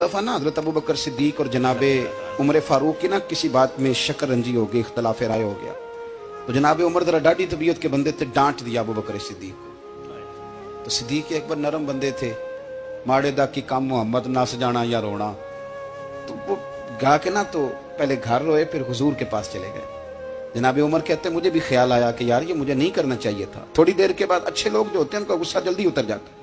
दफा ना हजरत अबू बकर सिद्दीक और जनाबे उमर फारूक की ना किसी बात में शक्कर रंजी हो गई, इख्तलाफ राय हो गया। तो जनाबे उमर जरा डाढ़ी तबीयत के बंदे थे, डांट दिया अबू बकर सिद्दीक को। तो सिद्दीक एक बार नरम बंदे थे, माड़े दा की काम मोहम्मद नस जाना या रोना। तो वो गा के ना तो पहले घर रोए, फिर हुजूर के पास चले गए। जनाबे उमर कहते मुझे भी ख्याल आया कि यार ये मुझे नहीं करना चाहिए था। थोड़ी देर के बाद अच्छे लोग जो होते हैं उनका गुस्सा जल्दी उतर जाता है।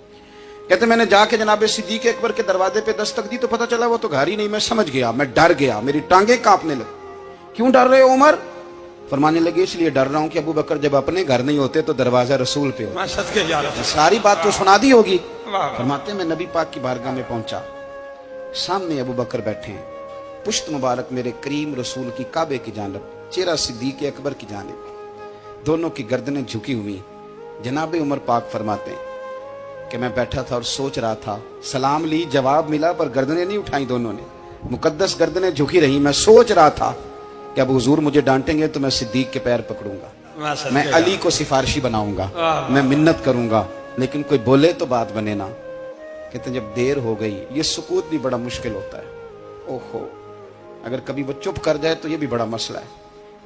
कहते मैंने जाके जनाबे सिद्दीक अकबर के दरवाजे पे दस्तक दी तो पता चला वो तो घर ही नहीं। मैं समझ गया, मैं डर गया, मेरी टांगे कांपने लगी। क्यों डर रहे हो उमर? फरमाने लगे इसलिए डर रहा हूं कि अबू बकर जब अपने घर नहीं होते तो दरवाजा रसूल पे हो। सारी बात तो सुना दी होगी। फरमाते मैं नबी पाक की बारगाह में पहुंचा, सामने अबू बकर बैठे हैं, पुश्त मुबारक मेरे करीम रसूल की काबे की जानब, चेहरा सिद्दीक अकबर की जानब, दोनों की गर्दनें झुकी हुई। जनाबे उमर पाक फरमाते हैं कि मैं बैठा था और सोच रहा था, सलाम ली, जवाब मिला, पर गर्दनें नहीं उठाई दोनों ने, मुकद्दस गर्दनें झुकी रही। मैं सोच रहा था कि अब हुजूर मुझे डांटेंगे तो मैं सिद्दीक के पैर पकड़ूंगा, मैं अली को सिफारिशी बनाऊंगा, मैं मिन्नत करूंगा, लेकिन कोई बोले तो बात बने ना। कहते जब देर हो गई, ये सुकूत भी बड़ा मुश्किल होता है। ओहो, अगर कभी वो चुप कर जाए तो ये भी बड़ा मसला है,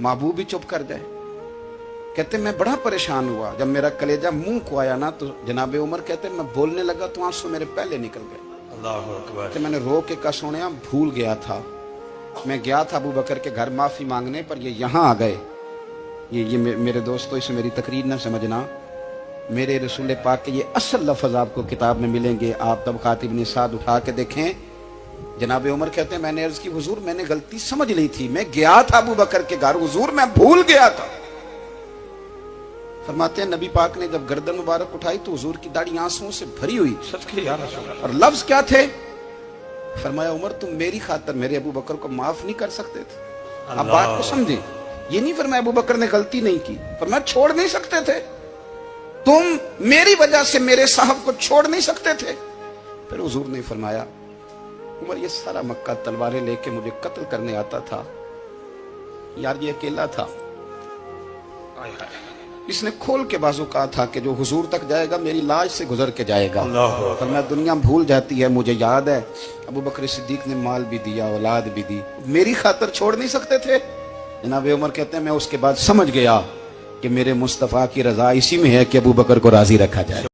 महबूब भी चुप कर जाए। कहते मैं बड़ा परेशान हुआ, जब मेरा कलेजा मुंह को आया ना तो जनाबे उमर कहते मैं बोलने लगा तो आंसू मेरे पहले निकल गए। अल्लाहु अकबर। मैंने रो के कहा सोनिया भूल गया था, मैं गया था अबू बकर के घर माफी मांगने, पर ये यहाँ आ गए। ये मेरे दोस्तों, इसे मेरी तकरीर ना समझना, मेरे रसूल पाक के ये असल लफ्ज आपको किताब में मिलेंगे। आप तबक़ात इब्न साद उठा के देखें। जनाबे उमर कहते हैं मैंने अर्ज की हुजूर मैंने गलती समझ ली थी, मैं गया था अबू बकर के घर, हुजूर मैं भूल गया था। फरमाते हैं नबी पाक ने जब गर्दन मुबारक उठाई तो हुजूर की दाढ़ी आंसुओं से भरी हुई। और लफ्ज क्या थे? फरमाया उमर तुम मेरी खातर मेरे अबू बकर को माफ नहीं कर सकते थे। अब बात को समझे, ये नहीं फरमाया अबू बकर ने गलती नहीं की, फरमाया छोड़ नहीं सकते थे, तुम मेरी वजह से मेरे साहब को छोड़ नहीं सकते थे। फिर हुजूर ने फरमाया उमर ये सारा मक्का तलवारें लेके मुझे कत्ल करने आता था, यार ये अकेला था, इसने खोल के बाजू कहा था कि जो हुजूर तक जाएगा मेरी लाश से गुजर के जाएगा। पर मैं दुनिया भूल जाती है, मुझे याद है अबू बकर सिद्दीक ने माल भी दिया, औलाद भी दी, मेरी खातर छोड़ नहीं सकते थे। जनाबे उमर कहते हैं मैं उसके बाद समझ गया कि मेरे मुस्तफा की रजा इसी में है कि अबू बकर को राजी रखा जाए।